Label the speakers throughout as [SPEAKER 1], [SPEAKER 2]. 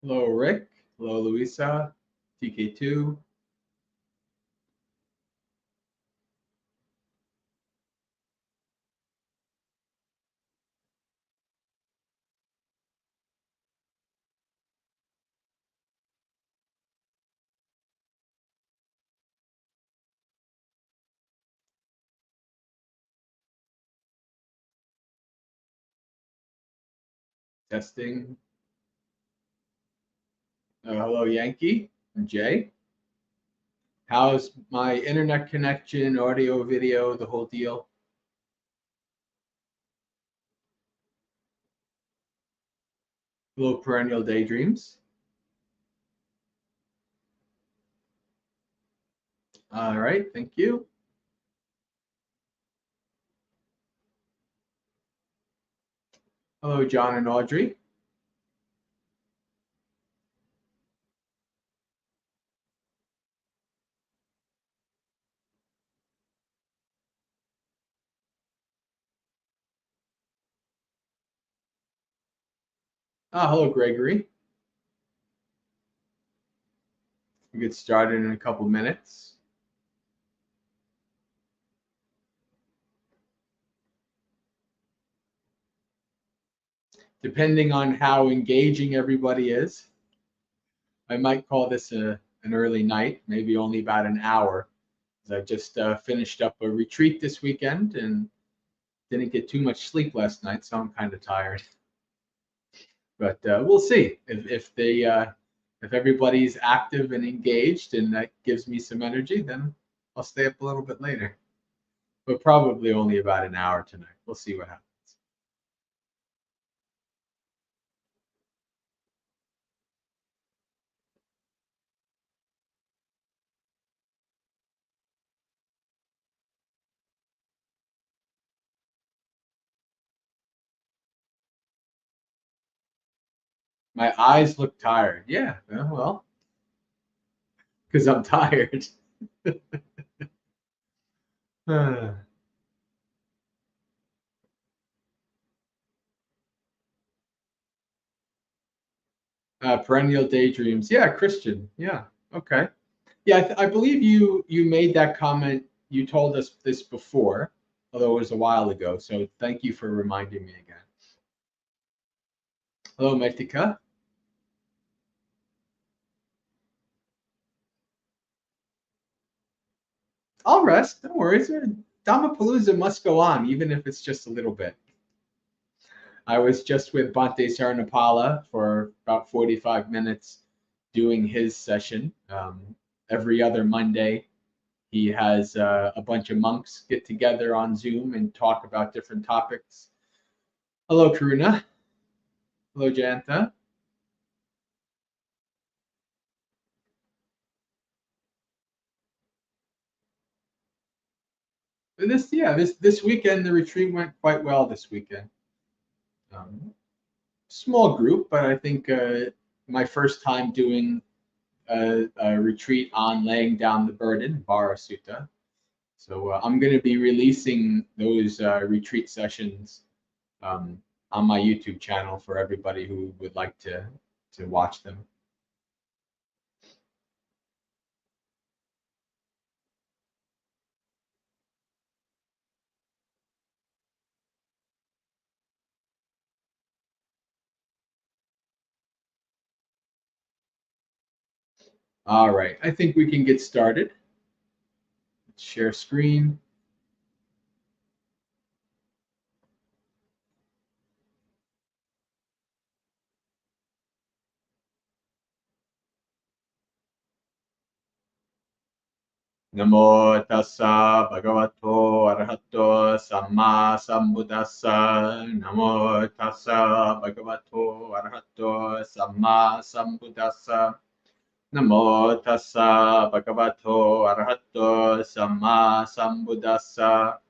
[SPEAKER 1] Hello, Rick. Hello, Louisa. TK2. Testing. Hello, Yankee and Jay. How's my internet connection, audio, video, the whole deal? Hello, Perennial Daydreams. All right, thank you. Hello, John and Audrey. Hello, Gregory. We'll get started in a couple minutes. Depending on how engaging everybody is, I might call this an early night, maybe only about an hour. I just finished up a retreat this weekend and didn't get too much sleep last night, so I'm kind of tired. But we'll see if everybody's active and engaged, and that gives me some energy. Then I'll stay up a little bit later, but probably only about an hour tonight. We'll see what happens. My eyes look tired. Yeah, well, because I'm tired. Perennial daydreams. Yeah, Christian. Yeah. Okay. Yeah, I believe you made that comment. You told us this before, although it was a while ago. So thank you for reminding me again. Hello, Metika. I'll rest. No worries. Dhammapalooza must go on, even if it's just a little bit. I was just with Bhante Saranapala for about 45 minutes doing his session. Every other Monday, he has a bunch of monks get together on Zoom and talk about different topics. Hello, Karuna. Hello, Janta. This weekend the retreat went quite well this weekend. Small group, but I think my first time doing a retreat on laying down the burden, Vara Sutta. So I'm going to be releasing those retreat sessions on my YouTube channel for everybody who would like to watch them. All right, I think we can get started. Let's share screen. Namo tassa bhagavato arahato samma sambuddhassa. Namo tassa bhagavato arahato samma sambuddhassa. Namo tassa bhagavato arahato samma sambuddhassa.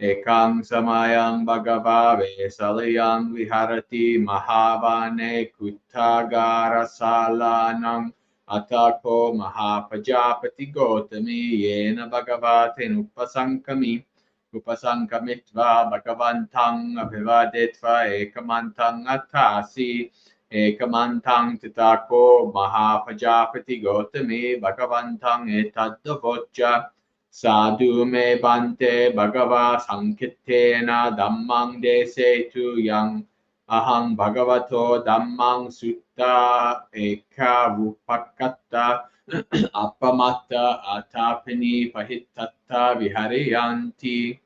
[SPEAKER 1] Ekam samayam bhagavave salayam viharati mahavane kuttagara salanam atako mahapajapati gotami yena bhagavatin upasankamitva bhagavantang abhivadetva ekamantang atasi Ekamantang tatako mahapajapati gotame bhagavantang etadavocha sadhu me bante bhagava sankitena dhammang dese tu yang ahang bhagavato dhammang sutta eka rupakata appamata atapani pahittatta viharayanti.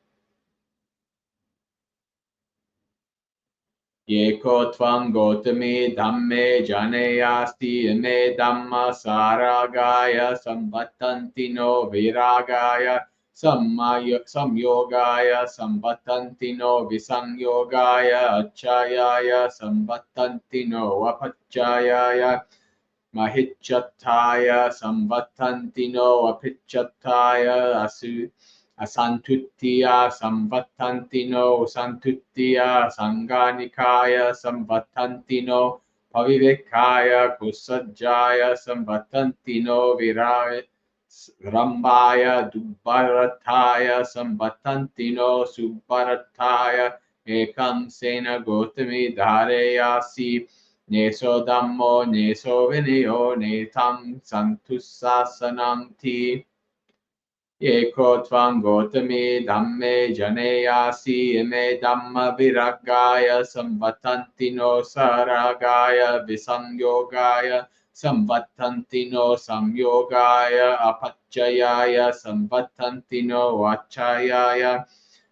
[SPEAKER 1] Yeko tvang gotami dhamme janeyasti ime dhamma saragaya samvatantino viragaya samyogaya samvatantino visangyogaya achayaya samvatantino apachayaya mahichataya samvatantino apichataya asantuttiya samvatantino santuttiya sanganikaya samvatantino pavivekaya kusajjaya samvatantino viraya rambaya dubbarataya samvatantino subbarataya ekam sena gotami dhareyasi Neso Dhammo, Neso Vinyo, Netam Santussasanam Ti. Eko Tvang Gotami Dhamme Janeyasi Ime Dhamma Viragaya Samvatantino Saragaya Visangyogaya Samvatantino Samyogaya Apachayaya Samvatantino Vachayaya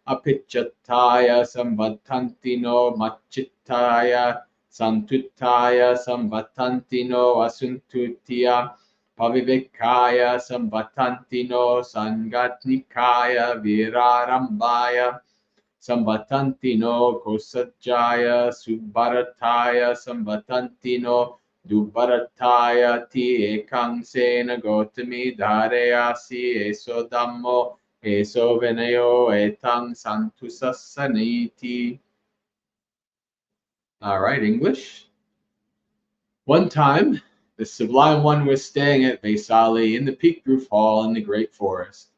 [SPEAKER 1] Apichataya Samvatantino Machitaya Santuttaya samvatantino asuntuttiya pavivekaya samvatantino sangatnikaya virarambaya samvatantino kosajjaya subharataya samvatantino dubharataya ti ekang sena gotami dhareyasi eso dhammo eso venayo etang santusassaniti. All right, English. One time, the Sublime One was staying at Vaisali in the peaked roof hall in the great forest.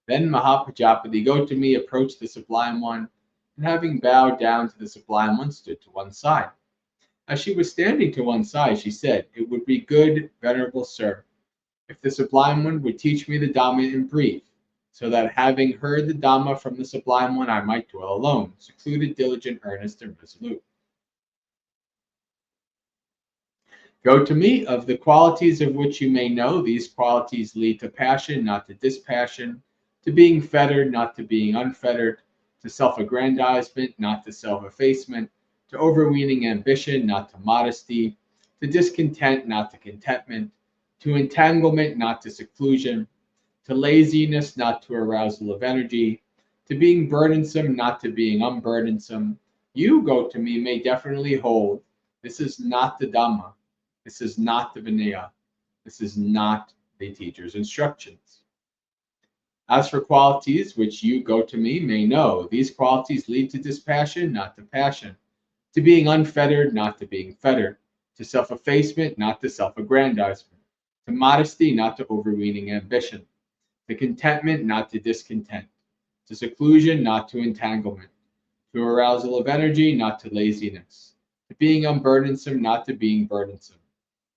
[SPEAKER 1] Then Mahapajapati Gotami approached the Sublime One, and having bowed down to the Sublime One, stood to one side. As she was standing to one side, she said, "It would be good, venerable sir, if the Sublime One would teach me the Dhamma in brief, so that having heard the Dhamma from the Sublime One, I might dwell alone, secluded, diligent, earnest, and resolute." Go to me, of the qualities of which you may know, these qualities lead to passion, not to dispassion, to being fettered, not to being unfettered, to self-aggrandizement, not to self-effacement, to overweening ambition, not to modesty, to discontent, not to contentment, to entanglement, not to seclusion, to laziness, not to arousal of energy, to being burdensome, not to being unburdensome. You, go to me, may definitely hold. This is not the Dhamma. This is not the Vinaya. This is not the teacher's instructions. As for qualities which you, go to me, may know, these qualities lead to dispassion, not to passion, to being unfettered, not to being fettered, to self-effacement, not to self-aggrandizement, to modesty, not to overweening ambition, to contentment, not to discontent, to seclusion, not to entanglement, to arousal of energy, not to laziness, to being unburdensome, not to being burdensome.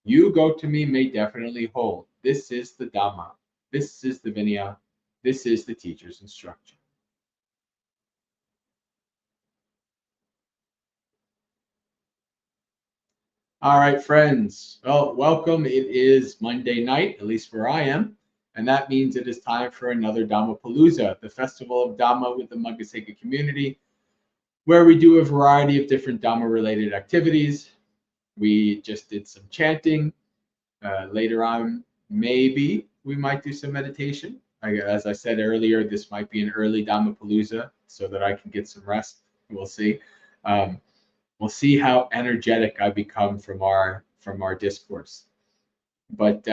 [SPEAKER 1] You, go to me, may definitely hold. This is the Dhamma. This is the Vinaya. This is the teacher's instruction. All right, friends. Well, welcome. It is Monday night, at least where I am. And that means it is time for another Dhammapalooza, the festival of Dhamma with the Maggasekha community, where we do a variety of different Dhamma-related activities. We just did some chanting. Later on, maybe we might do some meditation. As I said earlier, this might be an early Dhammapalooza so that I can get some rest. We'll see. We'll see how energetic I become from our discourse. But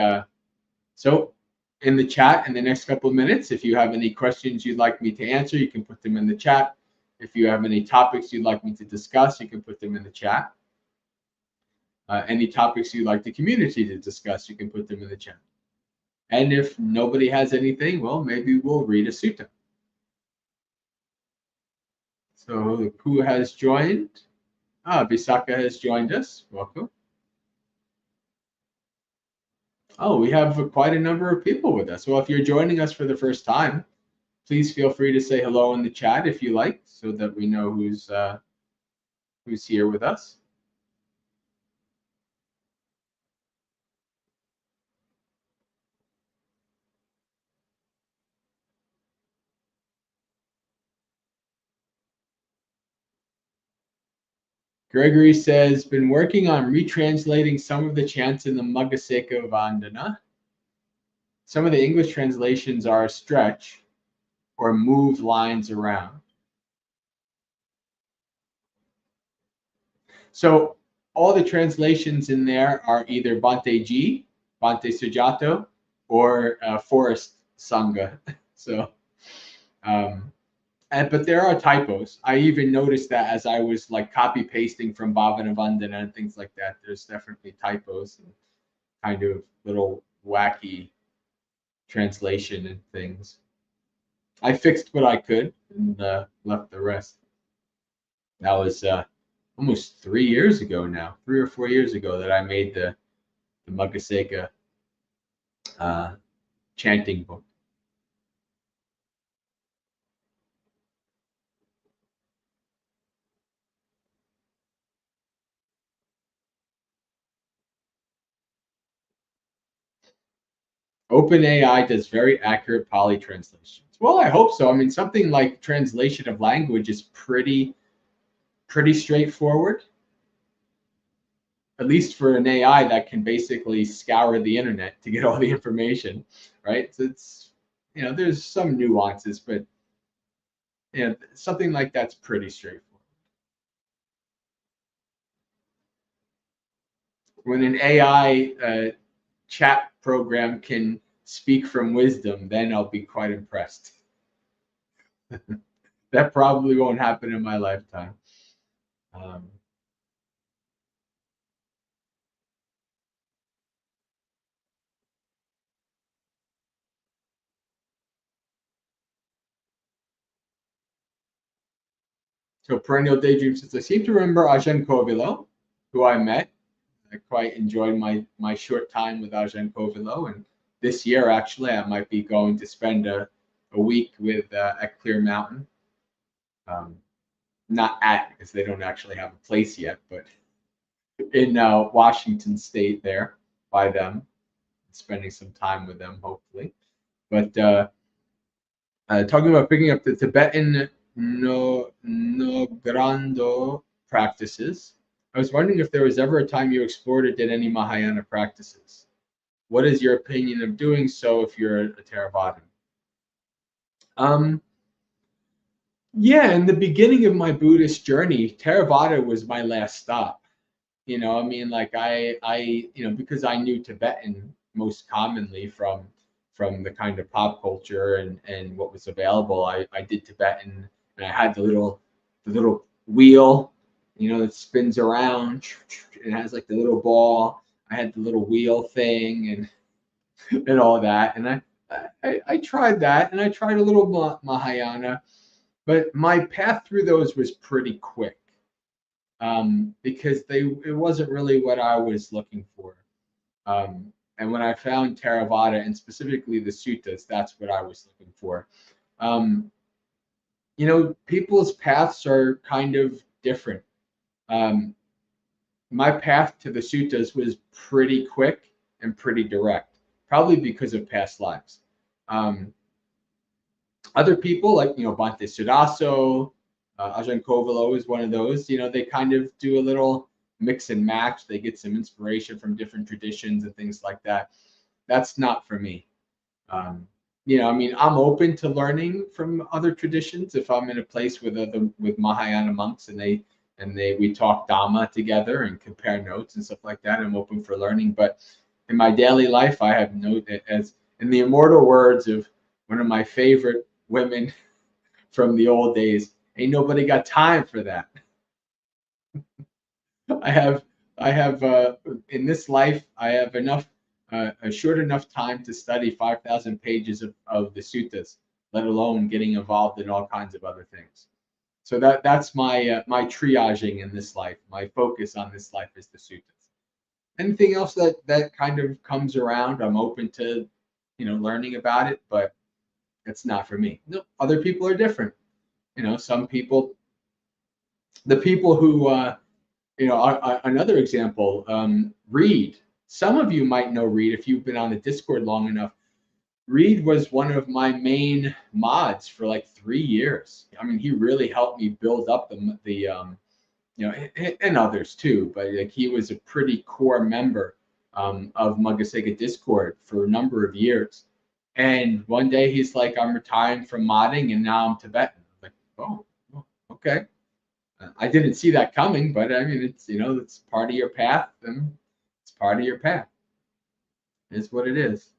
[SPEAKER 1] so in the chat in the next couple of minutes, if you have any questions you'd like me to answer, you can put them in the chat. If you have any topics you'd like me to discuss, you can put them in the chat. Any topics you'd like the community to discuss, you can put them in the chat. And if nobody has anything, well, maybe we'll read a sutta. So who has joined? Visakha has joined us. Welcome. Oh, we have quite a number of people with us. Well, if you're joining us for the first time, please feel free to say hello in the chat if you like, so that we know who's here with us. Gregory says, been working on retranslating some of the chants in the Maggasekha Vandana. Some of the English translations are stretch or move lines around. So all the translations in there are either Bhante Ji, Bhante Sujato, or Forest Sangha. So, but there are typos. I even noticed that as I was like copy pasting from Bhavana Vandana and things like that. There's definitely typos and kind of little wacky translation and things. I fixed what I could and left the rest. That was almost 3 years ago now, 3 or 4 years ago that I made the Maggasekha chanting book. OpenAI does very accurate Pali translations. Well, I hope so. I mean, something like translation of language is pretty straightforward. At least for an AI that can basically scour the internet to get all the information, right? So it's, there's some nuances, but something like that's pretty straightforward. When an AI chat program can speak from wisdom, then I'll be quite impressed. That probably won't happen in my lifetime. So Perennial Daydream says, I seem to remember Ajahn Kovilo, who I met. I quite enjoyed my short time with Ajahn Kovilo. And this year, actually, I might be going to spend a week with at Clear Mountain. Not at, because they don't actually have a place yet, but in Washington State there by them, spending some time with them, hopefully. But talking about picking up the Tibetan Nogrando practices, I was wondering if there was ever a time you explored or did any Mahayana practices. What is your opinion of doing so if you're a Theravadan? Yeah, in the beginning of my Buddhist journey, Theravada was my last stop. I mean, like because I knew Tibetan most commonly from the kind of pop culture and what was available. I did Tibetan, and I had the little wheel, that spins around. It has like the little ball. I had the little wheel thing and all that, and I tried that, and I tried a little Mahayana, but my path through those was pretty quick. Because it wasn't really what I was looking for. And when I found Theravada and specifically the suttas, that's what I was looking for. People's paths are kind of different. My path to the suttas was pretty quick and pretty direct, probably because of past lives. Other people like Bhante Sudaso, Ajahn Kovilo is one of those. They kind of do a little mix and match. They get some inspiration from different traditions and things like that. That's not for me. I mean, I'm open to learning from other traditions if I'm in a place with Mahayana monks and we talk Dhamma together and compare notes and stuff like that. I'm open for learning, but in my daily life, I have as in the immortal words of one of my favorite women from the old days, ain't nobody got time for that. I have in this life, I have enough, a short enough time to study 5,000 pages of the suttas, let alone getting involved in all kinds of other things. So that's my triaging in this life. My focus on this life is the suttas. anything else that kind of comes around, I'm open to, learning about it, but it's not for me. No, other people are different. Some people, the people who, another example, Reed. Some of you might know Reed if you've been on the Discord long enough. Reed was one of my main mods for like 3 years. I mean, he really helped me build up and others too, but like he was a pretty core member of Maggasekha Discord for a number of years. And one day he's like, I'm retiring from modding and now I'm Tibetan. I'm like, oh, okay. I didn't see that coming, but I mean, it's part of your path, and it's part of your path. It's what it is.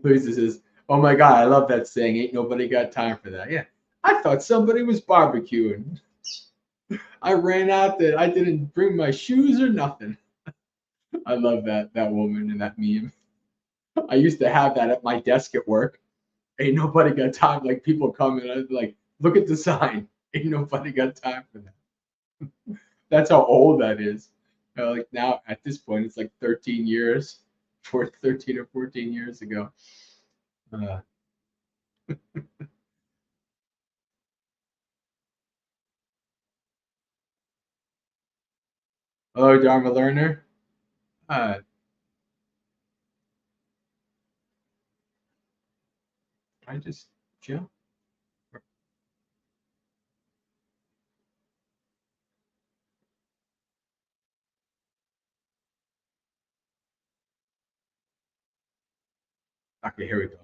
[SPEAKER 1] Luisa says, "Oh my God, I love that saying. Ain't nobody got time for that." Yeah, I thought somebody was barbecuing. I ran out there. I didn't bring my shoes or nothing. I love that woman and that meme. I used to have that at my desk at work. Ain't nobody got time. Like people come and I'd be like, look at the sign. Ain't nobody got time for that. That's how old that is. Like now at this point, it's like 13 years, 13 or 14 years ago. Uh, oh, Dharma learner. Uh, I just chill. Okay, here we go.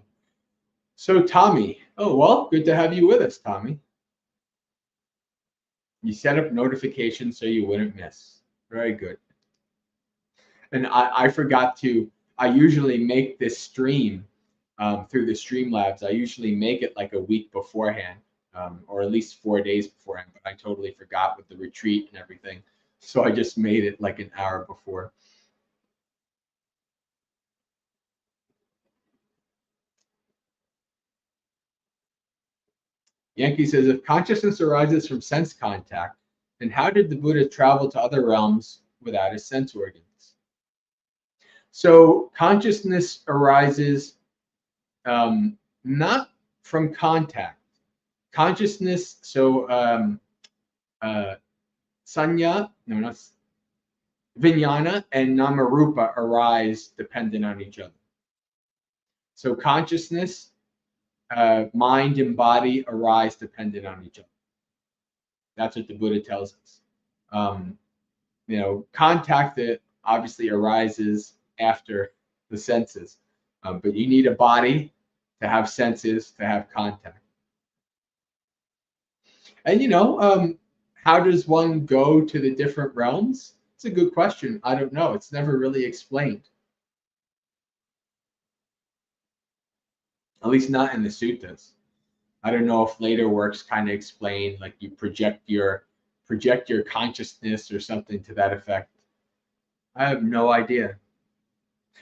[SPEAKER 1] So Tommy, oh well, good to have you with us, Tommy. You set up notifications so you wouldn't miss. Very good. And I forgot to. I usually make this stream through the Streamlabs. I usually make it like a week beforehand, or at least 4 days beforehand. But I totally forgot with the retreat and everything, so I just made it like an hour before. Yankee says, if consciousness arises from sense contact, then how did the Buddha travel to other realms without his sense organs? So consciousness arises not from contact. Consciousness, so sanya, no, not vijnana, and namarupa arise dependent on each other. So consciousness, mind, and body arise dependent on each other. That's what the Buddha tells us. Contact that obviously arises after the senses, but you need a body to have senses to have contact. And how does one go to the different realms? It's a good question. I don't know. It's never really explained. At least not in the suttas. I don't know if later works kind of explain, like you project your consciousness or something to that effect. I have no idea.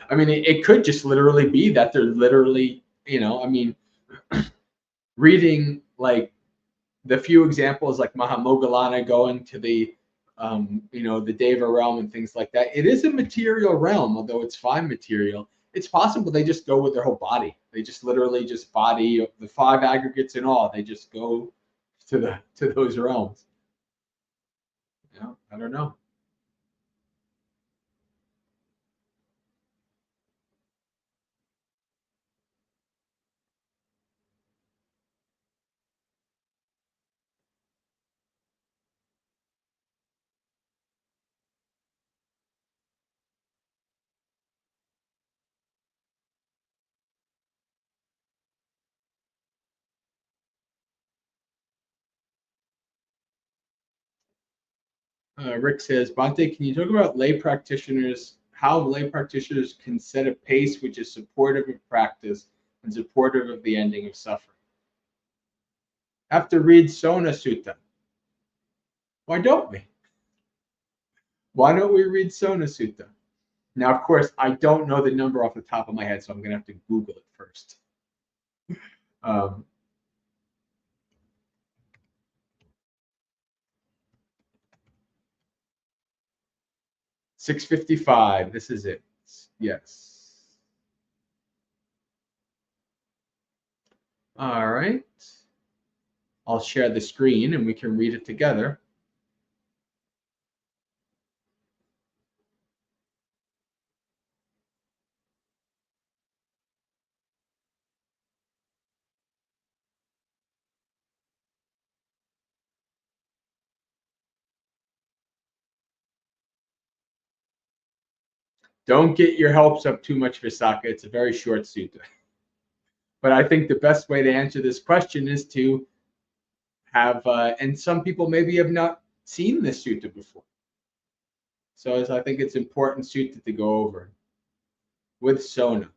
[SPEAKER 1] I mean, it could just literally be that they're literally, I mean, reading like the few examples like Mahamoggallana going to the the Deva realm and things like that. It is a material realm, although it's fine material. It's possible they just go with their whole body. They just literally just body the 5 aggregates in all. They just go to those realms. I don't know. Rick says, Bante, can you talk about lay practitioners, how lay practitioners can set a pace which is supportive of practice and supportive of the ending of suffering? Have to read Sona Sutta. Why don't we? Why don't we read Sona Sutta? Now, of course, I don't know the number off the top of my head, so I'm going to have to Google it first. Um, 655. This is it. Yes. All right. I'll share the screen and we can read it together. Don't get your hopes up too much, Visakha. It's a very short sutta. But I think the best way to answer this question is to have, and some people maybe have not seen this sutta before. So I think it's important sutta to go over with Sona.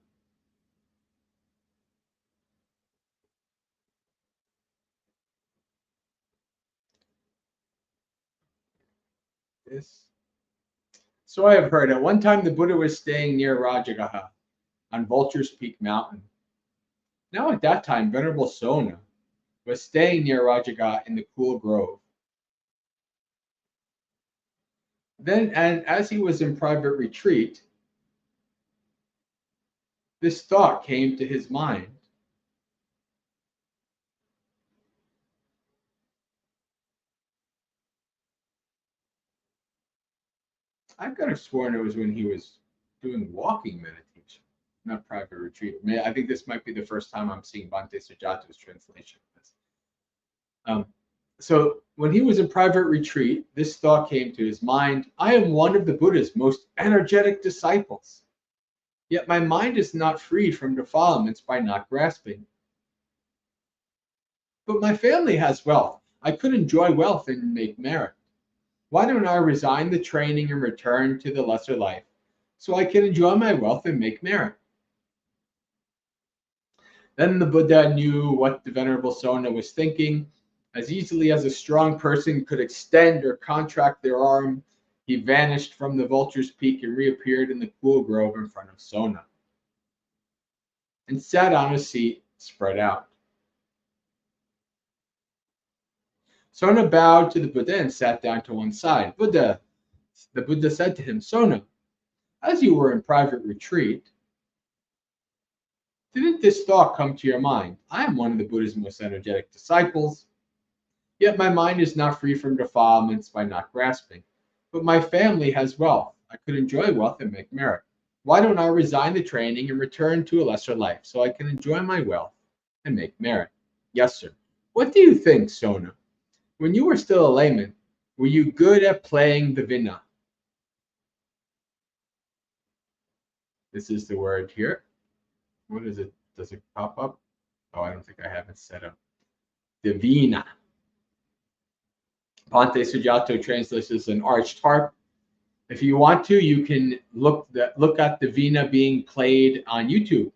[SPEAKER 1] This. So I have heard at one time the Buddha was staying near Rajagaha on Vulture's Peak Mountain. Now at that time, Venerable Sona was staying near Rajagaha in the cool grove. Then, and as he was in private retreat, this thought came to his mind. I've got to sworn it was when he was doing walking meditation, not private retreat. I think this might be the first time I'm seeing Bhante Sujato's translation of this. So when he was in private retreat, this thought came to his mind. I am one of the Buddha's most energetic disciples. Yet my mind is not freed from defilements by not grasping. But my family has wealth. I could enjoy wealth and make merit. Why don't I resign the training and return to the lesser life so I can enjoy my wealth and make merit? Then the Buddha knew what the Venerable Sona was thinking. As easily as a strong person could extend or contract their arm, he vanished from the Vulture's Peak and reappeared in the cool grove in front of Sona and sat on a seat spread out. Sona bowed to the Buddha and sat down to one side. The Buddha said to him, Sona, as you were in private retreat, didn't this thought come to your mind? I am one of the Buddha's most energetic disciples. Yet my mind is not free from defilements by not grasping. But my family has wealth. I could enjoy wealth and make merit. Why don't I resign the training and return to a lesser life so I can enjoy my wealth and make merit? Yes, sir. What do you think, Sona? When you were still a layman, were you good at playing the vina? This is the word here. What is it? Does it pop up? Oh, I don't think I have it set up. The vina. Bhante Sujato translates as an arched harp. If you want to, you can look at the vina being played on YouTube.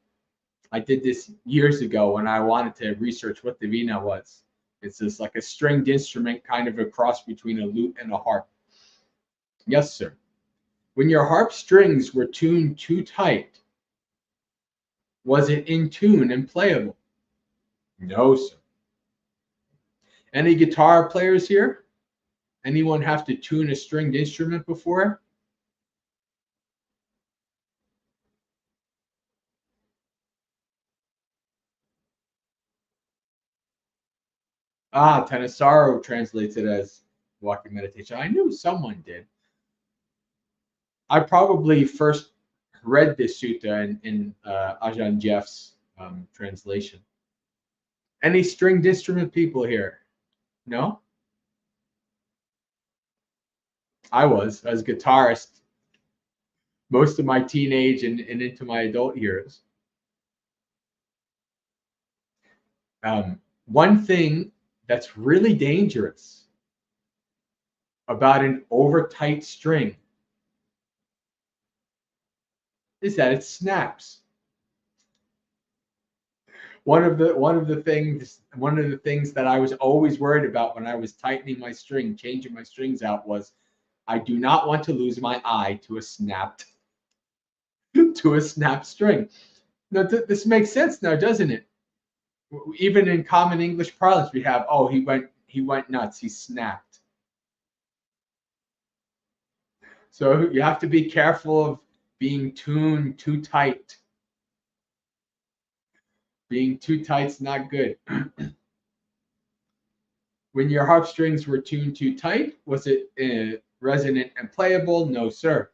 [SPEAKER 1] I did this years ago when I wanted to research what the vina was. It's just like a stringed instrument, kind of a cross between a lute and a harp. Yes, sir. When your harp strings were tuned too tight, was it in tune and playable? No, sir. Any guitar players here? Anyone have to tune a stringed instrument before? Thanissaro translates it as walking meditation. I knew someone did. I probably first read this sutta in Ajahn Jeff's translation. Any stringed instrument people here? No? I was, as a guitarist, most of my teenage and into my adult years. One thing that's really dangerous about an over-tight string is that it snaps. One of the things that I was always worried about when I was tightening my string, changing my strings out, was I do not want to lose my eye to a snapped string. Now this makes sense now, doesn't it? Even in common English parlance, we have, oh, he went nuts, he snapped. So you have to be careful of being tuned too tight. Being too tight's not good. When your harp strings were tuned too tight, was it resonant and playable? No, sir.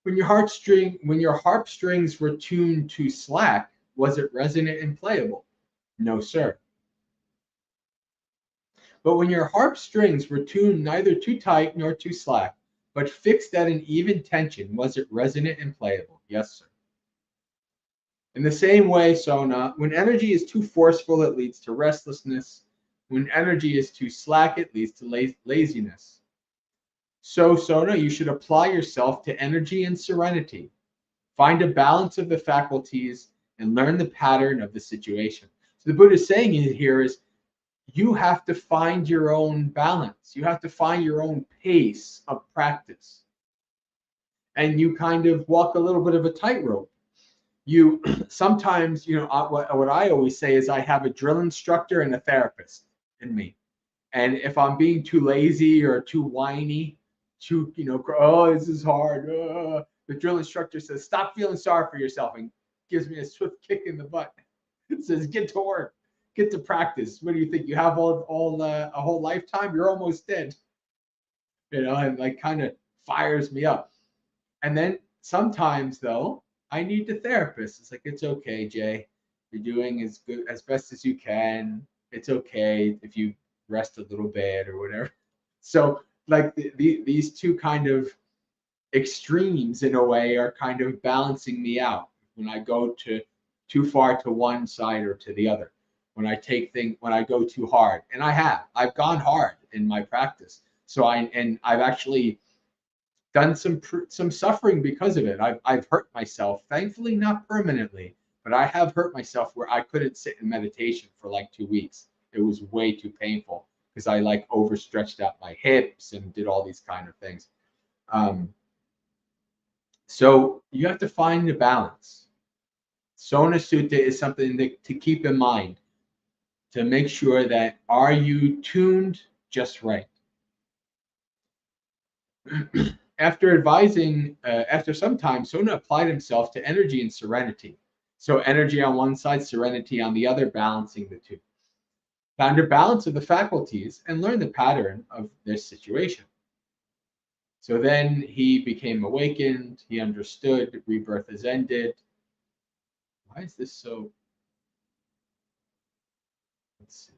[SPEAKER 1] When your harp strings were tuned too slack, was it resonant and playable? No, sir. But when your harp strings were tuned neither too tight nor too slack, but fixed at an even tension, was it resonant and playable? Yes, sir. In the same way, Sona, when energy is too forceful, it leads to restlessness. When energy is too slack, it leads to laziness. So, Sona, you should apply yourself to energy and serenity. Find a balance of the faculties and learn the pattern of the situation. So the Buddha is saying here is you have to find your own balance. You have to find your own pace of practice. And you kind of walk a little bit of a tightrope. You sometimes, what I always say is I have a drill instructor and a therapist in me. And if I'm being too lazy or too whiny, oh, this is hard. The drill instructor says, stop feeling sorry for yourself and gives me a swift kick in the butt. It says, get to work, get to practice. What do you think? You have a whole lifetime? You're almost dead. And like kind of fires me up. And then sometimes though, I need the therapist. It's like, it's okay, Jay. You're doing as best as you can. It's okay if you rest a little bit or whatever. So like these two kind of extremes in a way are kind of balancing me out when I go too far to one side or to the other. When I go too hard, and I've gone hard in my practice. So I've actually done some suffering because of it. I've hurt myself, thankfully not permanently, but I have hurt myself where I couldn't sit in meditation for like 2 weeks. It was way too painful because I like overstretched out my hips and did all these kind of things. So you have to find the balance. Sona Sutta is something to keep in mind to make sure that are you tuned just right. After some time, Sona applied himself to energy and serenity. So energy on one side, serenity on the other, balancing the two. Found a balance of the faculties and learned the pattern of this situation. So then he became awakened, he understood rebirth is ended. Why is this so? Let's see.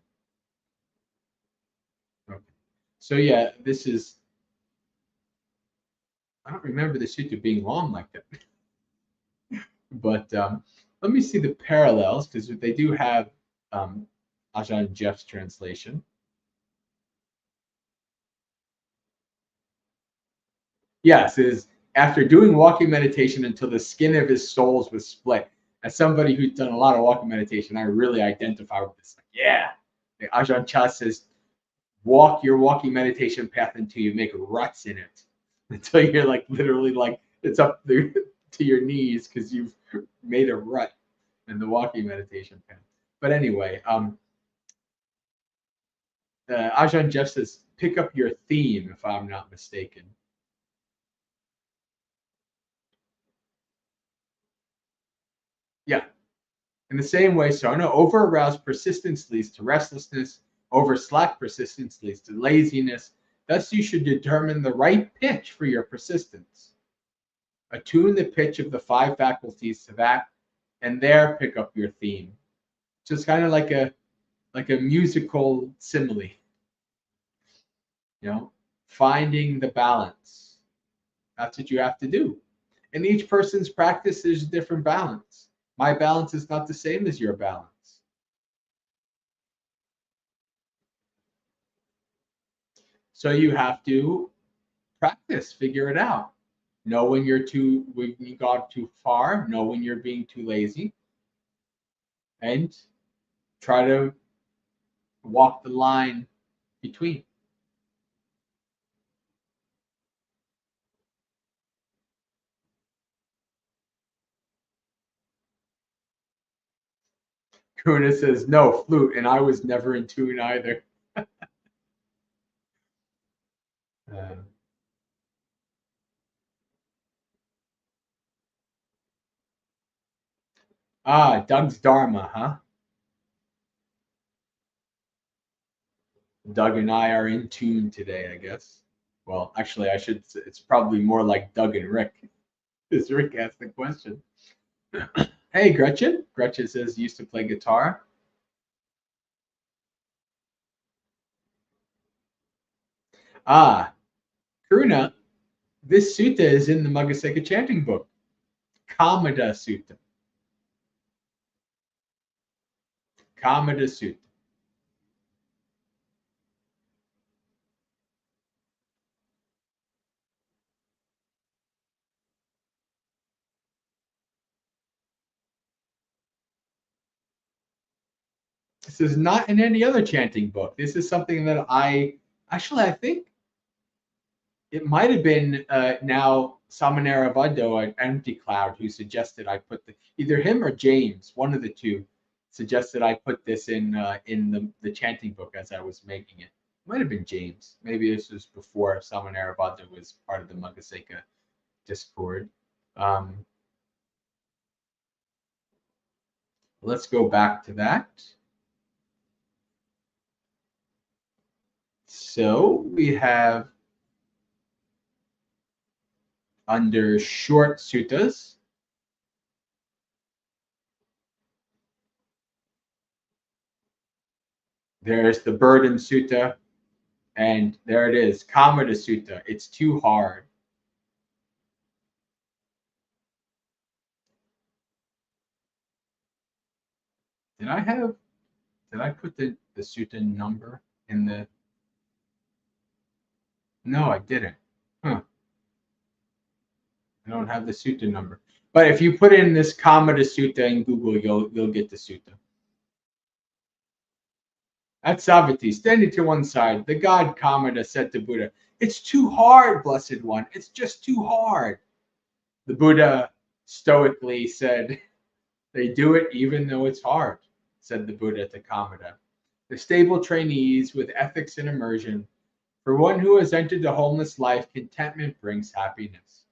[SPEAKER 1] Okay. So yeah, this is, I don't remember the sutta being long like that. But let me see the parallels because they do have Ajahn Jeff's translation. Yes, it is after doing walking meditation until the skin of his soles was split. As somebody who's done a lot of walking meditation, I really identify with this. Like, yeah, the Ajahn Chah says, walk your walking meditation path until you make ruts in it, until you're like literally like it's up there to your knees because you've made a rut in the walking meditation path. But anyway, Ajahn Jeff says, pick up your theme, if I'm not mistaken. Yeah. In the same way, Sona, over-aroused persistence leads to restlessness, over-slack persistence leads to laziness. Thus, you should determine the right pitch for your persistence. Attune the pitch of the 5 faculties to that, and there pick up your theme. Just kind of like a musical simile. Finding the balance. That's what you have to do. In each person's practice, there's a different balance. My balance is not the same as your balance. So you have to practice, figure it out. Know when you got too far, know when you're being too lazy, and try to walk the line between. Kuna says, no, flute, and I was never in tune either. Ah, Doug's Dharma, huh? Doug and I are in tune today, I guess. Well, actually, I should say it's probably more like Doug and Rick, because Rick asked the question. Hey, Gretchen. Gretchen says used to play guitar. Ah, Karuna, this sutta is in the Maggasekha chanting book, Kamada Sutta. Kamada Sutta. This is not in any other chanting book. This is something that I think it might have been now Samanera Vado at Empty Cloud who suggested I put either him or James, one of the two, suggested I put this in the chanting book as I was making it. Might have been James. Maybe this was before Samanera Vado was part of the Maggasekha Discord. Um, let's go back to that. So we have under short suttas, there's the burden sutta, and there it is, Kamada Sutta. It's too hard. Did I put the sutta number in the? No, I didn't. Huh. I don't have the sutta number. But if you put in this Kamada Sutta in Google, you'll get the sutta. At Savati, standing to one side, the god Kamada said to Buddha, "It's too hard, Blessed One. It's just too hard." The Buddha stoically said, "They do it even though it's hard," said the Buddha to Kamada. The stable trainees with ethics and immersion. For one who has entered the homeless life, contentment brings happiness.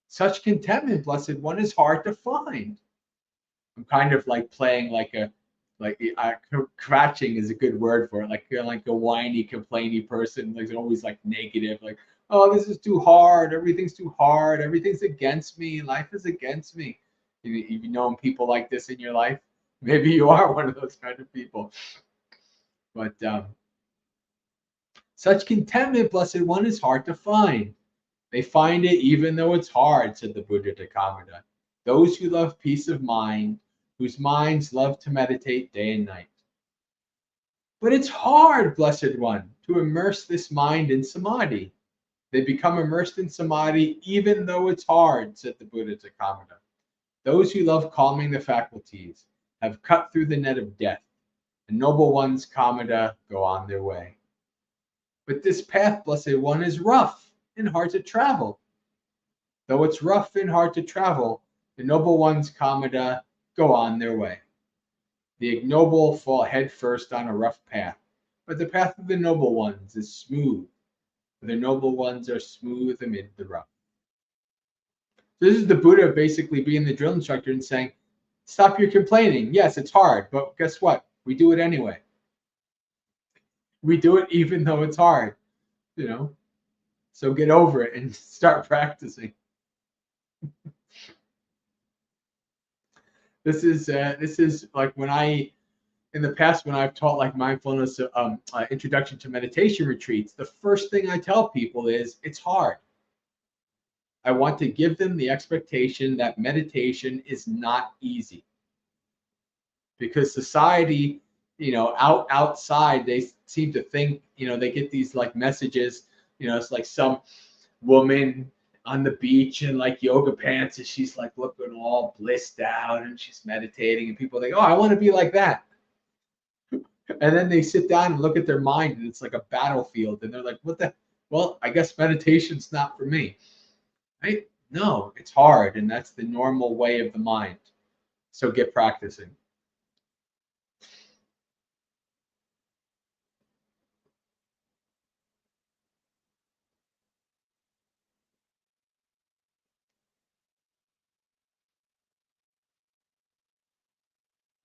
[SPEAKER 1] Such contentment, Blessed One, is hard to find. I'm kind of like playing cratching is a good word for it. Like you're like a whiny, complainy person, like always like negative, like, oh, this is too hard, everything's too hard, everything's against me, life is against me. You've known people like this in your life. Maybe you are one of those kind of people. But such contentment, Blessed One, is hard to find. They find it even though it's hard, said the Buddha to Kamada. Those who love peace of mind, whose minds love to meditate day and night. But it's hard, Blessed One, to immerse this mind in samadhi. They become immersed in samadhi even though it's hard, said the Buddha to Kamada. Those who love calming the faculties have cut through the net of death. The noble ones, Kamada, go on their way. But this path, Blessed One, is rough and hard to travel. Though it's rough and hard to travel, the noble ones, Kamada, go on their way. The ignoble fall headfirst on a rough path, but the path of the noble ones is smooth. The noble ones are smooth amid the rough. This is the Buddha basically being the drill instructor and saying, stop your complaining. Yes, it's hard, but guess what? We do it anyway. We do it even though it's hard, you know? So get over it and start practicing. This is like when in the past when I've taught like mindfulness introduction to meditation retreats, the first thing I tell people is it's hard. I want to give them the expectation that meditation is not easy, because society, outside, they seem to think, they get these like messages, it's like some woman on the beach in like yoga pants and she's like looking all blissed out and she's meditating and people think, oh, I want to be like that. And then they sit down and look at their mind and it's like a battlefield and they're like, what the, well, I guess meditation's not for me. Right? No, it's hard and that's the normal way of the mind. So get practicing.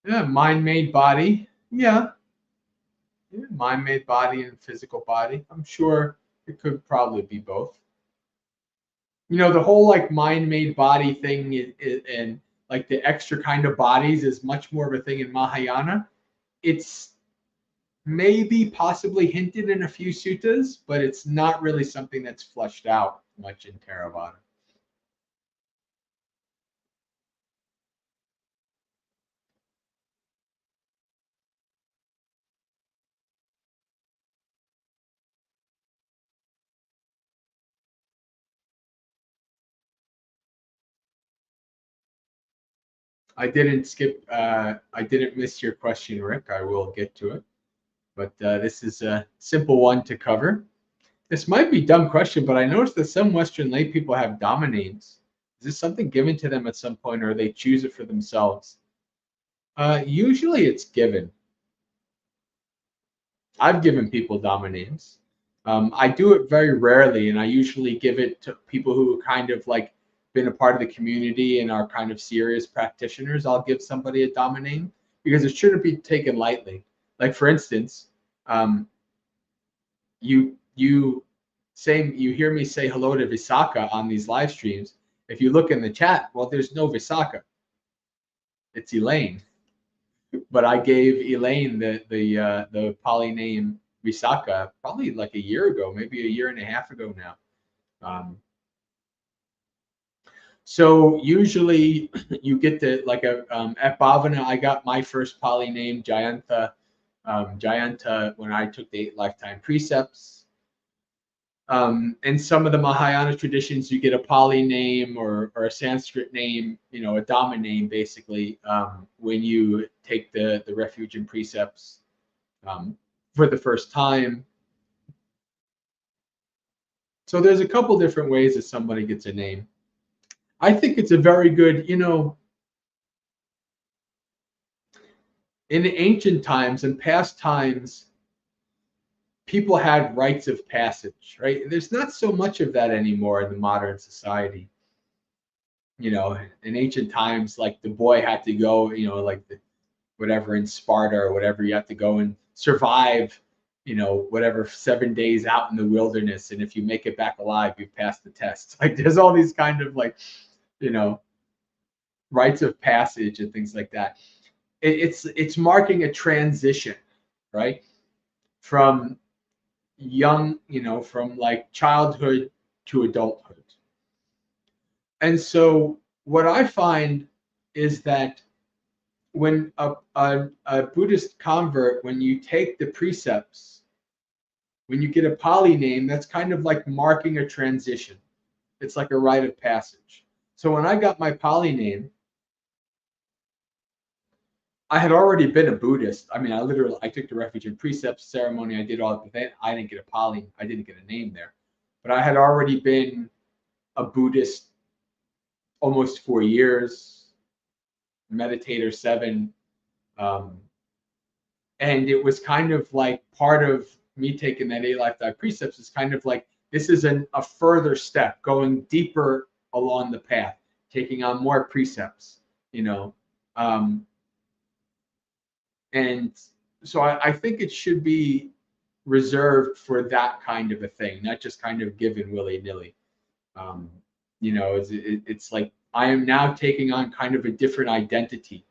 [SPEAKER 1] Yeah, mind made body. Yeah. Yeah, mind made body and physical body. I'm sure it could probably be both. You know, the whole like mind made body thing and like the extra kind of bodies is much more of a thing in Mahayana. It's maybe possibly hinted in a few suttas, but it's not really something that's fleshed out much in Theravada. I didn't miss your question, Rick. I will get to it. But this is a simple one to cover. This might be a dumb question, but I noticed that some Western lay people have Dhamma names. Is this something given to them at some point, or they choose it for themselves? Usually it's given. I've given people Dhamma names. I do it very rarely, and I usually give it to people who kind of like been a part of the community and are kind of serious practitioners. I'll give somebody a Dhamma name because it shouldn't be taken lightly. Like for instance, um, you hear me say hello to Visakha on these live streams. If you look in the chat, well, there's no Visakha. It's Elaine. But I gave Elaine the Pali name Visakha probably like a year ago, maybe a year and a half ago now. So usually you get to like at Bhavana, I got my first Pali name Jayanta. Jayanta when I took the 8 lifetime precepts. In some of the Mahayana traditions, you get a Pali name or a Sanskrit name, you know, a Dhamma name, basically, when you take the refuge and precepts for the first time. So there's a couple different ways that somebody gets a name. I think it's a very good, you know, in ancient times and past times, people had rites of passage, right? There's not so much of that anymore in the modern society. You know, in ancient times, like the boy had to go, you know, like whatever in Sparta or whatever, you have to go and survive, you know, whatever 7 days out in the wilderness. And if you make it back alive, you've passed the test. Like there's all these kind of like, you know, rites of passage and things like that. It's marking a transition, right? From young, you know, from like childhood to adulthood. And so what I find is that when a Buddhist convert, when you take the precepts, when you get a Pali name, that's kind of like marking a transition. It's like a rite of passage. So when I got my Pali name, I had already been a Buddhist. I mean, I took the refuge and precepts ceremony. I did all of that. I didn't get a Pali. I didn't get a name there, but I had already been a Buddhist almost 4 years, meditator 7. And it was kind of like part of me taking that 8 lifetime precepts is kind of like this is a further step, going deeper along the path, taking on more precepts, you know. And so I think it should be reserved for that kind of a thing, not just kind of given willy-nilly. You know, it's like I am now taking on kind of a different identity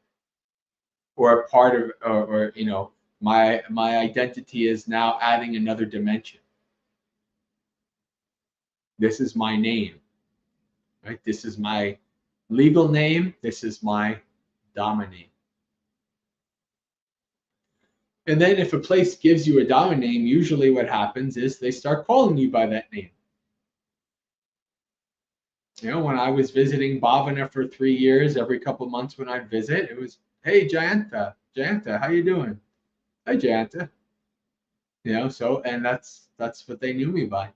[SPEAKER 1] or a part of, or you know, my identity is now adding another dimension. This is my name, right? This is my legal name. This is my Dhamma name. And then if a place gives you a Dhamma name, usually what happens is they start calling you by that name. You know, when I was visiting Bhavana for 3 years, every couple of months when I'd visit, it was, hey, Jayanta, how you doing? Hi, Jayanta. You know, so, and that's what they knew me by.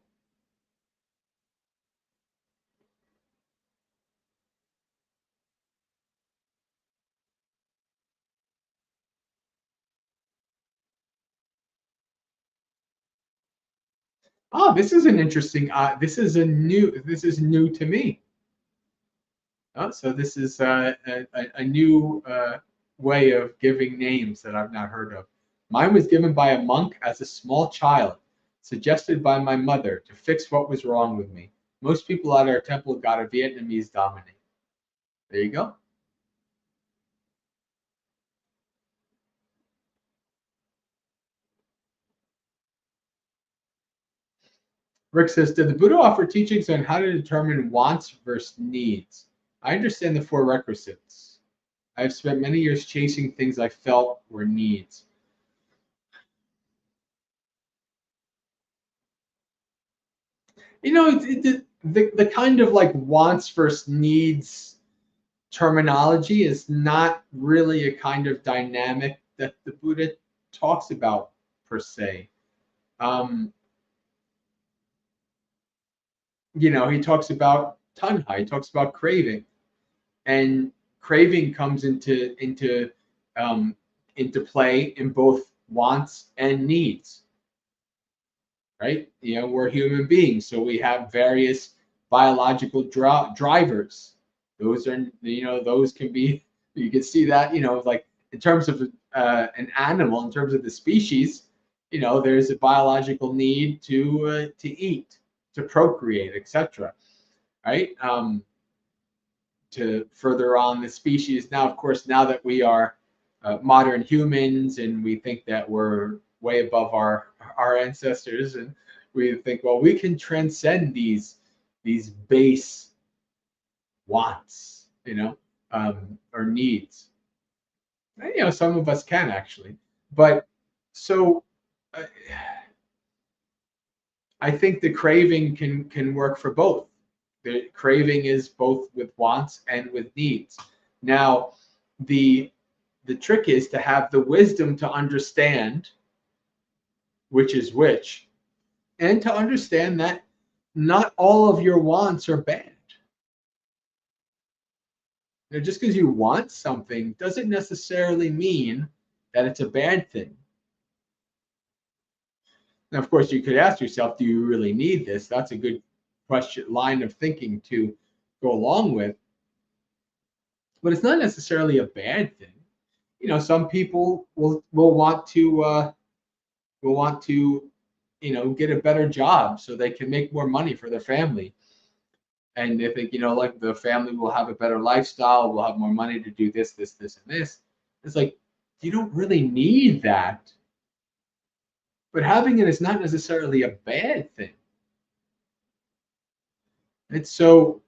[SPEAKER 1] Oh, this is an interesting. This is new to me. Oh, so this is a new. way of giving names that I've not heard of. Mine was given by a monk as a small child, suggested by my mother to fix what was wrong with me. Most people at our temple got a Vietnamese Dhamma name. There you go. Rick says, did the Buddha offer teachings on how to determine wants versus needs? I understand the four requisites. I've spent many years chasing things I felt were needs. You know, the kind of like wants versus needs terminology is not really a kind of dynamic that the Buddha talks about per se. You know, he talks about tanha, he talks about craving, and craving comes into play in both wants and needs, right? You know, we're human beings, so we have various biological drivers. Those are, you know, those can be, you can see that, you know, like in terms of an animal, in terms of the species, you know, there's a biological need to eat, to procreate, etc. Right? To further on the species. Now, of course, now that we are modern humans and we think that we're way above our ancestors, and we think, well, we can transcend these base wants, you know, or needs. And, you know, some of us can actually, but so I think the craving can work for both. The craving is both with wants and with needs. Now, the trick is to have the wisdom to understand which is which, and to understand that not all of your wants are bad. You know, just because you want something doesn't necessarily mean that it's a bad thing. Now, of course, you could ask yourself, do you really need this? That's a good question, line of thinking to go along with. But it's not necessarily a bad thing. You know, some people will want to, you know, get a better job so they can make more money for their family. And they think, you know, like the family will have a better lifestyle, will have more money to do this, this, this, and this. It's like, you don't really need that. But having it is not necessarily a bad thing. And so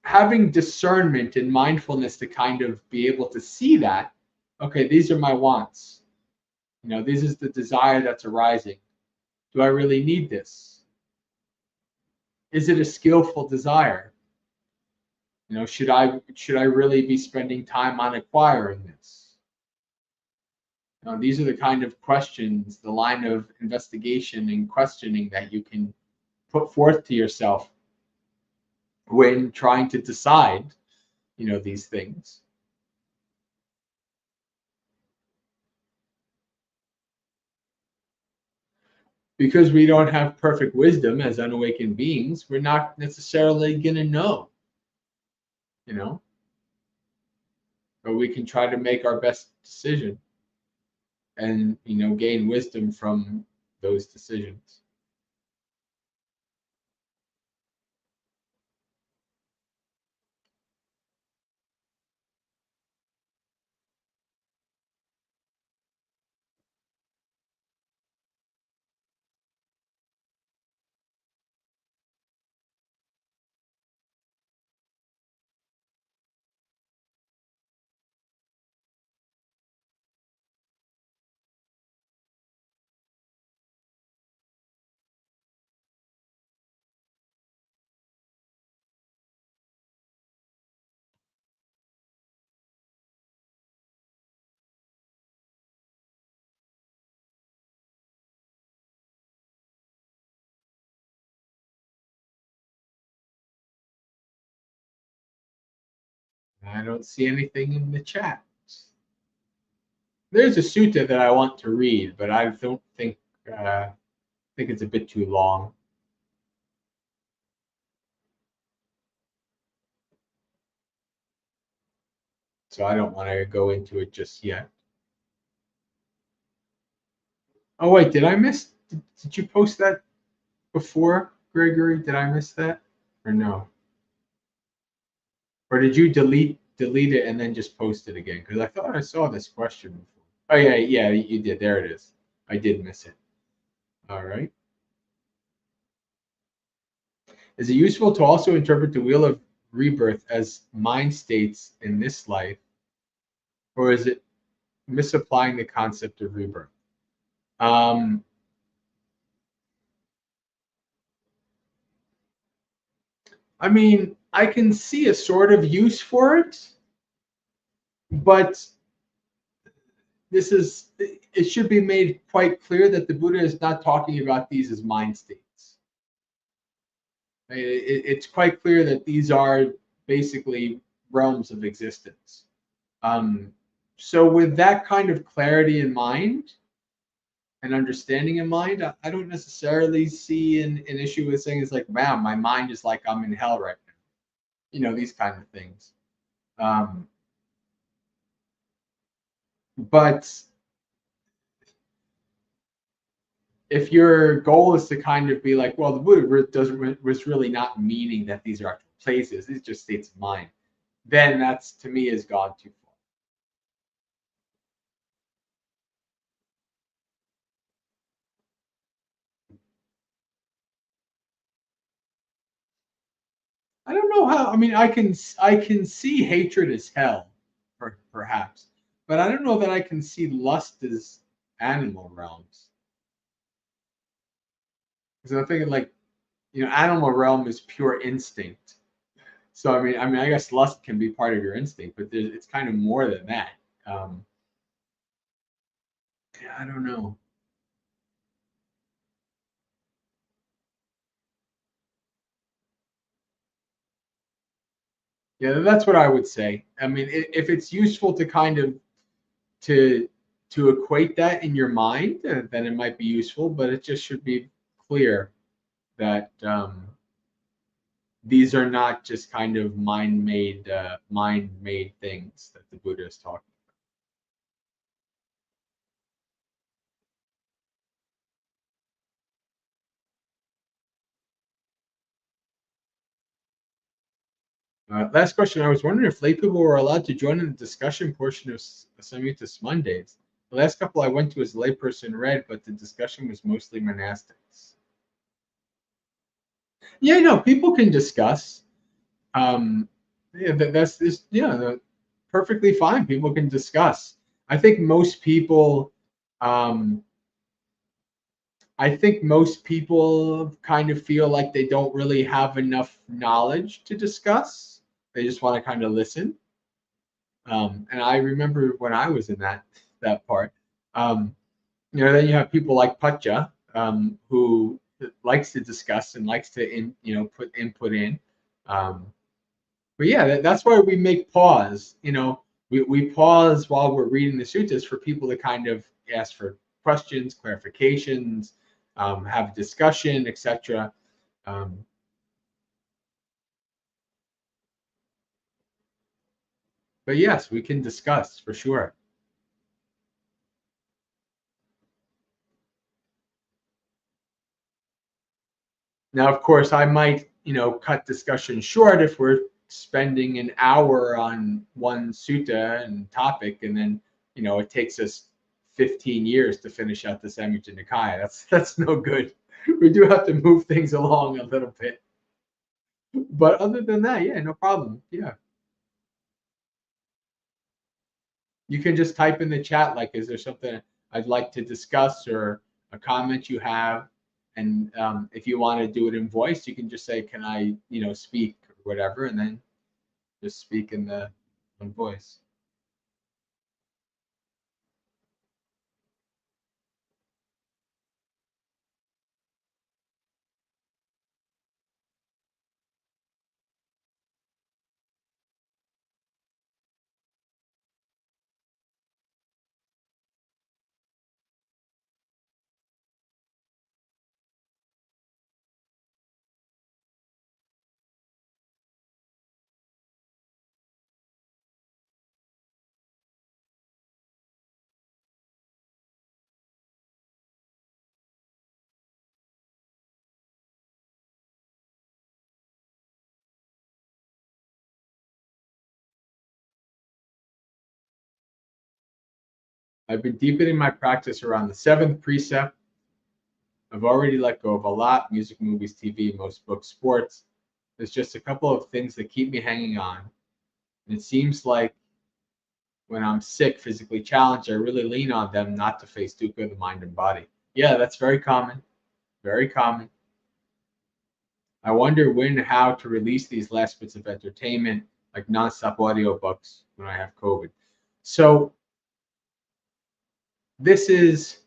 [SPEAKER 1] having discernment and mindfulness to kind of be able to see that, okay, these are my wants. You know, this is the desire that's arising. Do I really need this? Is it a skillful desire? You know, should I really be spending time on acquiring this? You know, these are the kind of questions, the line of investigation and questioning that you can put forth to yourself when trying to decide, you know, these things. Because we don't have perfect wisdom as unawakened beings, we're not necessarily going to know, you know, but we can try to make our best decision and, you know, gain wisdom from those decisions. I don't see anything in the chat. There's a sutta that I want to read, but I don't think think it's a bit too long. So I don't want to go into it just yet. Oh wait, did I miss? Did you post that before, Gregory? Did I miss that or no? Or did you delete it and then just post it again? Because I thought I saw this question before. Oh yeah, yeah, you did. There it is. I did miss it. All right. Is it useful to also interpret the wheel of rebirth as mind states in this life, or is it misapplying the concept of rebirth? Um, I mean, I can see a sort of use for it, but this is it should be made quite clear that the Buddha is not talking about these as mind states. It's quite clear that these are basically realms of existence. Um, so with that kind of clarity in mind and understanding in mind, I don't necessarily see an issue with saying it's like, wow, my mind is like I'm in hell right now. You know, these kind of things. Um, but if your goal is to kind of be like, well, the Buddha doesn't was really not meaning that these are actual places; it's just states of mind. Then that's to me has gone too far. I don't know how. I mean, I can see hatred as hell, perhaps, but I don't know that I can see lust as animal realms. Because I'm thinking like, animal realm is pure instinct. So I mean, I guess lust can be part of your instinct, but it's kind of more than that. Um, yeah, I don't know. Yeah, that's what I would say. I mean, if it's useful to kind of to to equate that in your mind, then it might be useful. But it just should be clear that these are not just kind of mind made things that the Buddha is talking. Last question. I was wondering if lay people were allowed to join in the discussion portion of Samhitas Mondays. The last couple I went to as a layperson read, but the discussion was mostly monastics. Yeah, no, people can discuss. Um, yeah, that's this. Yeah, perfectly fine. People can discuss. I think most people. Um, I think most people kind of feel like they don't really have enough knowledge to discuss. They just want to kind of listen. And I remember when I was in that part. Um, then you have people like Patja, who likes to discuss and likes to put input in. Um, but yeah, that's why we make pause. We pause while we're reading the suttas for people to kind of ask for questions, clarifications, have a discussion, etc. Um, but yes, we can discuss for sure. Now, of course, I might, cut discussion short if we're spending an hour on one sutta and topic, and then, it takes us 15 years to finish out the Samyutta Nikaya. That's no good. We do have to move things along a little bit. But other than that, yeah, no problem. Yeah. You can just type in the chat, like, is there something I'd like to discuss or a comment you have? And if you want to do it in voice, you can just say, can I, speak or whatever, and then just speak in the in voice. I've been deepening my practice around the seventh precept. I've already let go of a lot: music, movies, TV, most books, sports. There's just a couple of things that keep me hanging on. And it seems like when I'm sick, physically challenged, I really lean on them not to face dukkha, the mind and body. Yeah, that's very common. Very common. I wonder when and how to release these last bits of entertainment, like nonstop audio books when I have COVID. So this is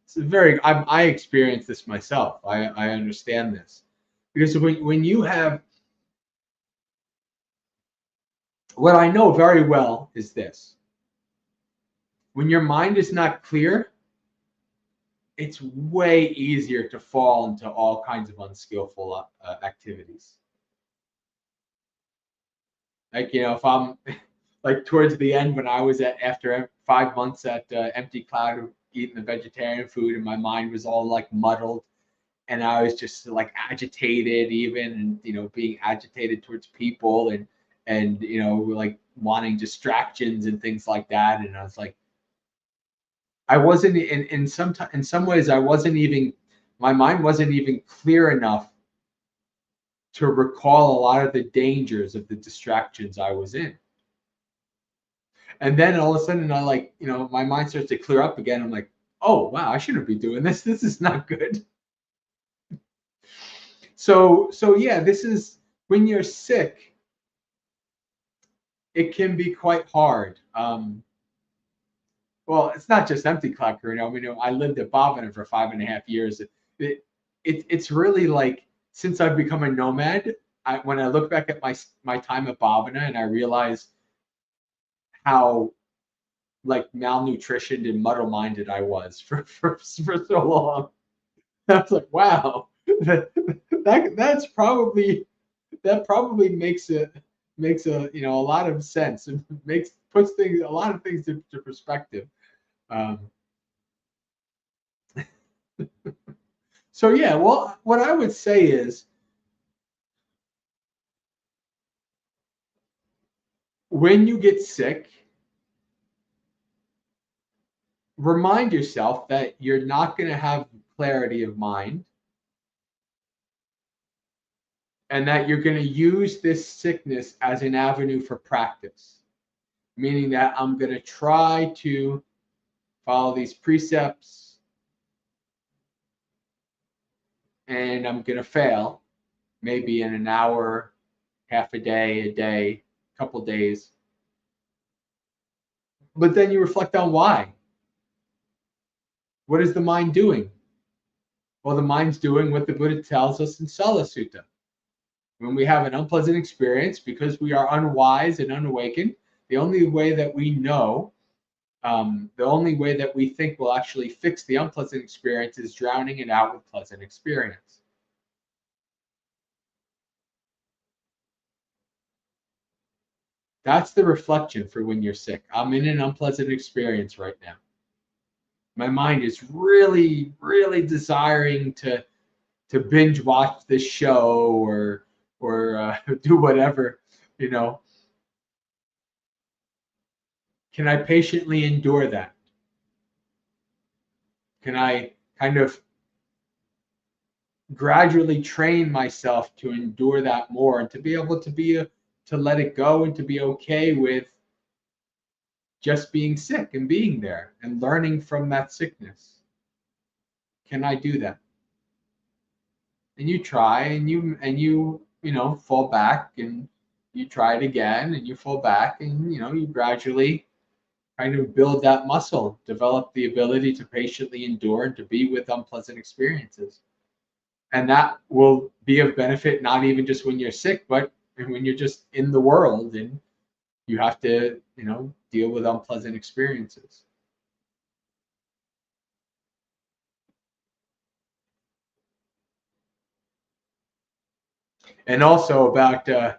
[SPEAKER 1] it's very I experienced this myself. I understand this. Because when you have what I know very well is this: when your mind is not clear, it's way easier to fall into all kinds of unskillful activities. Like, if I'm like towards the end when I was after 5 months at Empty Cloud of eating the vegetarian food, and my mind was all like muddled, and I was just like agitated even, and being agitated towards people, and like wanting distractions and things like that. And I was like, I wasn't in some ways I wasn't even, my mind wasn't even clear enough to recall a lot of the dangers of the distractions I was in. And then all of a sudden my mind starts to clear up again. I'm like, oh wow, I shouldn't be doing this. This is not good. So yeah, this is when you're sick, it can be quite hard. Well, it's not just Empty Cloud, I lived at Bhavana for 5.5 years. It's really like, since I've become a nomad, when I look back at my time at Bhavana, and I realize how like malnutritioned and muddle-minded I was for so long. I was like, wow, that probably makes a lot of sense. It puts a lot of things into perspective. So yeah, well, what I would say is, when you get sick, remind yourself that you're not going to have clarity of mind, and that you're going to use this sickness as an avenue for practice, meaning that I'm going to try to follow these precepts, and I'm going to fail, maybe in an hour, half a day, couple days. But then you reflect on why. What is the mind doing? Well, the mind's doing what the Buddha tells us in Sala Sutta. When we have an unpleasant experience, because we are unwise and unawakened, the only way that we know, the only way that we think will actually fix the unpleasant experience is drowning it out with pleasant experience. That's the reflection for when you're sick. I'm in an unpleasant experience right now. My mind is really, really desiring to binge watch this show or do whatever, Can I patiently endure that? Can I kind of gradually train myself to endure that more, and to be able to let it go, and to be okay with just being sick and being there and learning from that sickness? Can I do that? And you try, and you fall back, and you try it again, and you fall back, and you gradually kind of build that muscle, develop the ability to patiently endure and to be with unpleasant experiences. And that will be of benefit, not even just when you're sick, but when you're just in the world and you have to deal with unpleasant experiences. And also about the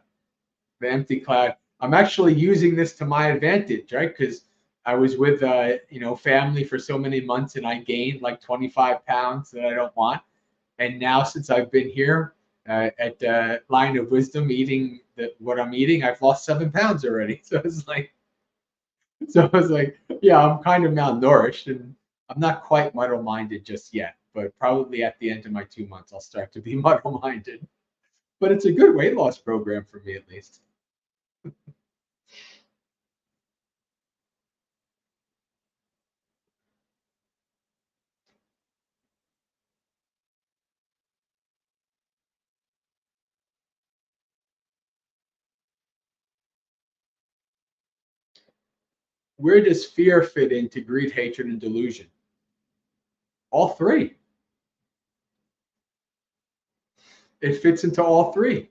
[SPEAKER 1] Empty Cloud, I'm actually using this to my advantage, right? Because I was with family for so many months, and I gained like 25 pounds that I don't want. And now, since I've been here at Line of Wisdom, eating what I'm eating, I've lost 7 pounds already. So it's like, So I was like, yeah, I'm kind of malnourished and I'm not quite muddle-minded just yet, but probably at the end of my 2 months, I'll start to be muddle-minded. But it's a good weight loss program for me, at least. Where does fear fit into greed, hatred, and delusion? All three. It fits into all three.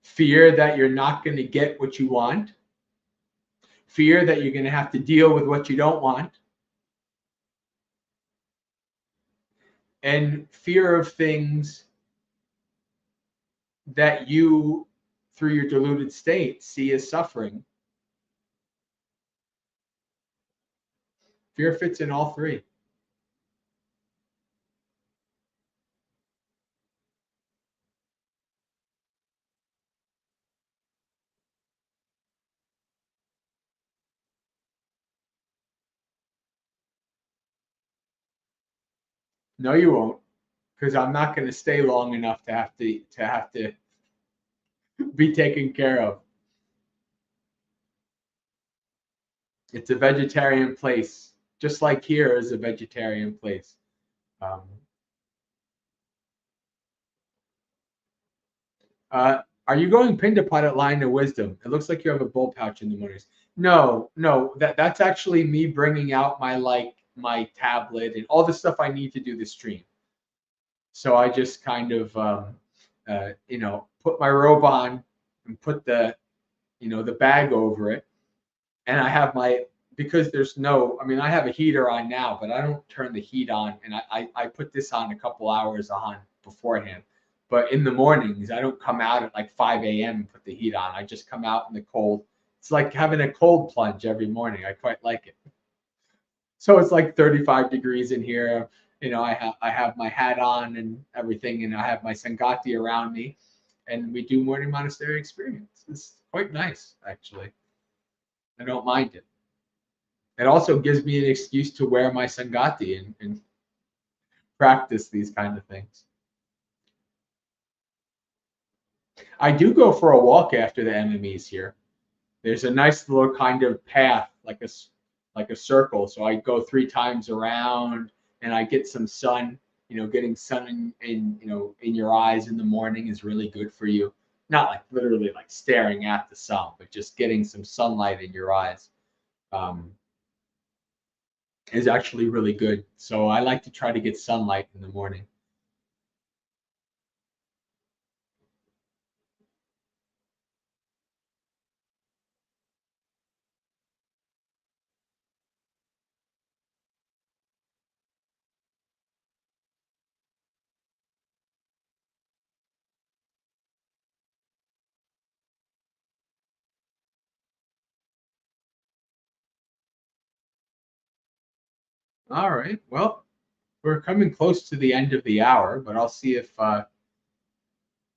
[SPEAKER 1] Fear that you're not going to get what you want, fear that you're going to have to deal with what you don't want, and fear of things that you, through your deluded state, see as suffering. Fear fits in all three. No, you won't, because I'm not going to stay long enough to have to be taken care of. It's a vegetarian place, just like here is a vegetarian place. Um, are you going pin to pot at Line of Wisdom? It looks like you have a bull pouch in the mornings. No, no, that's actually me bringing out my tablet and all the stuff I need to do the stream. So I just kind of put my robe on and put the bag over it, and I have because there's no, I mean, I have a heater on now, but I don't turn the heat on, and I put this on a couple hours on beforehand. But in the mornings, I don't come out at like 5 a.m. and put the heat on. I just come out in the cold. It's like having a cold plunge every morning. I quite like it. So it's like 35 degrees in here. I have my hat on and everything, and I have my Sangati around me, and we do morning monastery experience. It's quite nice, actually. I don't mind it. It also gives me an excuse to wear my Sangati and practice these kind of things. I do go for a walk after the MMEs here. There's a nice little kind of path, like a circle. So I go 3 times around, and I get some sun. Getting sun in your eyes in the morning is really good for you. Not like literally like staring at the sun, but just getting some sunlight in your eyes is actually really good. So I like to try to get sunlight in the morning. All right. Well, we're coming close to the end of the hour, but I'll see if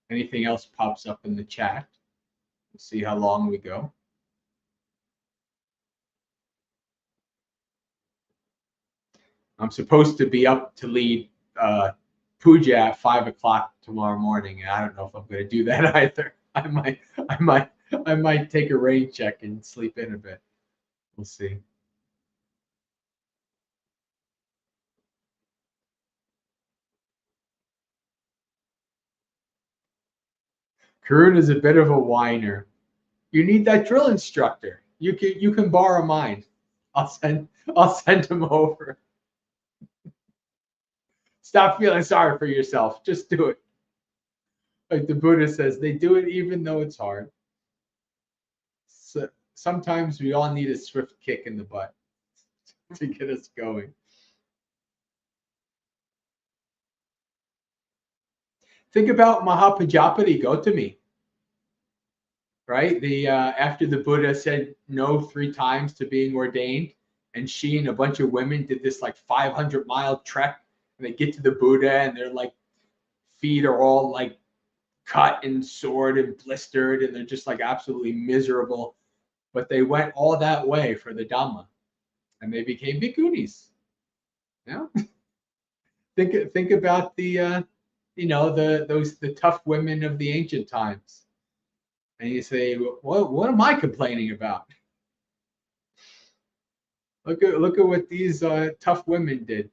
[SPEAKER 1] anything else pops up in the chat. We'll see how long we go. I'm supposed to be up to lead puja at 5 o'clock tomorrow morning, and I don't know if I'm going to do that either. I might take a rain check and sleep in a bit. We'll see. Karun is a bit of a whiner. You need that drill instructor. You can borrow mine. I'll send him over. Stop feeling sorry for yourself. Just do it. Like the Buddha says, they do it even though it's hard. So sometimes we all need a swift kick in the butt to get us going. Think about Mahapajapati Gautami, right? The after the Buddha said no 3 times to being ordained, and she and a bunch of women did this like 500-mile trek, and they get to the Buddha, and their like feet are all like cut and sored and blistered, and they're just like absolutely miserable. But they went all that way for the Dhamma, and they became bhikkhunis. Yeah. Think about the the tough women of the ancient times, and you say, what am I complaining about? Look at what these tough women did.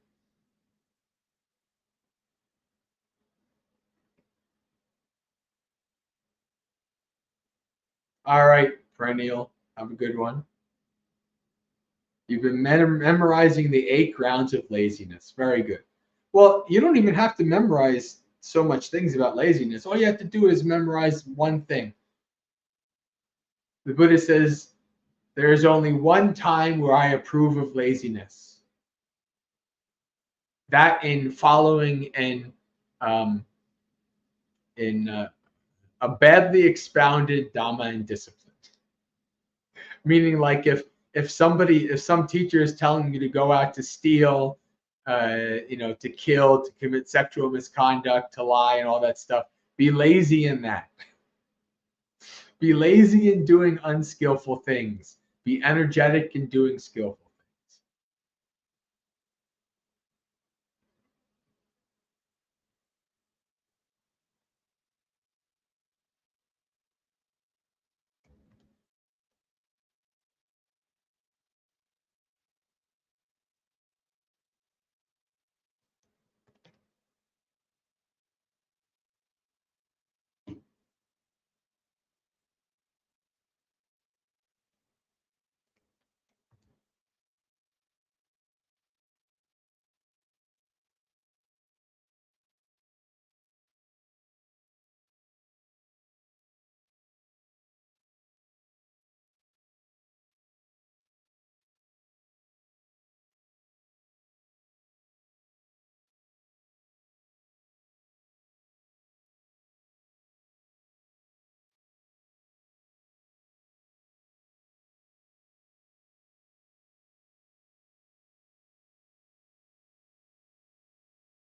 [SPEAKER 1] All right, Perennial, have a good one. You've been memorizing the 8 grounds of laziness. Very good. Well, you don't even have to memorize so much things about laziness. All you have to do is memorize one thing. The Buddha says, there is only one time where I approve of laziness. That in following um, a badly expounded Dhamma and discipline. Meaning, like if some teacher is telling you to go out to steal, to kill, to commit sexual misconduct, to lie, and all that stuff, be lazy in that. Be lazy in doing unskillful things. Be energetic in doing skillful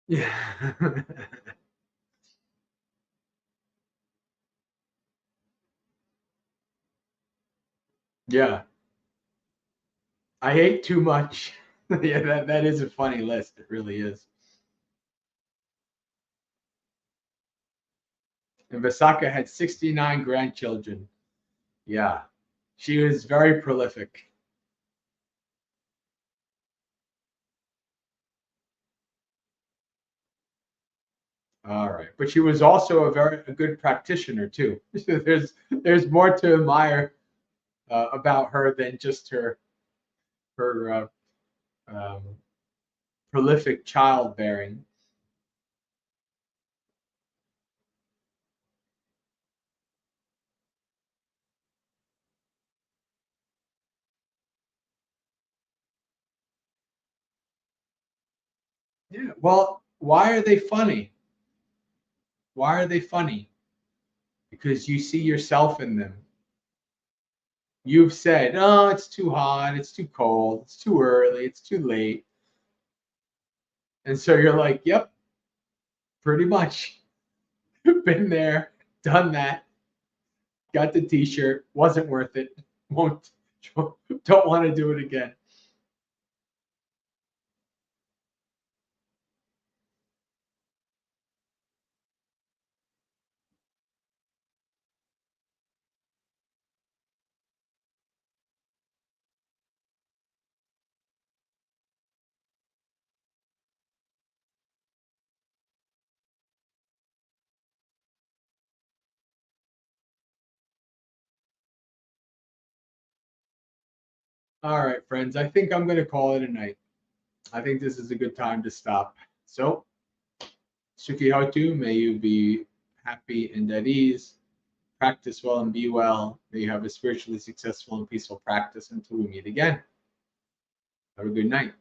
[SPEAKER 1] things. Yeah. Yeah. I ate too much. Yeah, that is a funny list. It really is. And Vasaka had 69 grandchildren. Yeah. She was very prolific. All right. But she was also a good practitioner too. There's more to admire about her than just her um, prolific childbearing. Yeah. Well, why are they funny? Why are they funny? Because you see yourself in them. You've said, "Oh, it's too hot, it's too cold, it's too early, it's too late," and so you're like, "Yep, pretty much. Been there, done that. Got the T-shirt. Wasn't worth it. Won't. Don't want to do it again." All right, friends. I think I'm going to call it a night. I think this is a good time to stop. So, Suki Hotu, may you be happy and at ease. Practice well and be well. May you have a spiritually successful and peaceful practice until we meet again. Have a good night.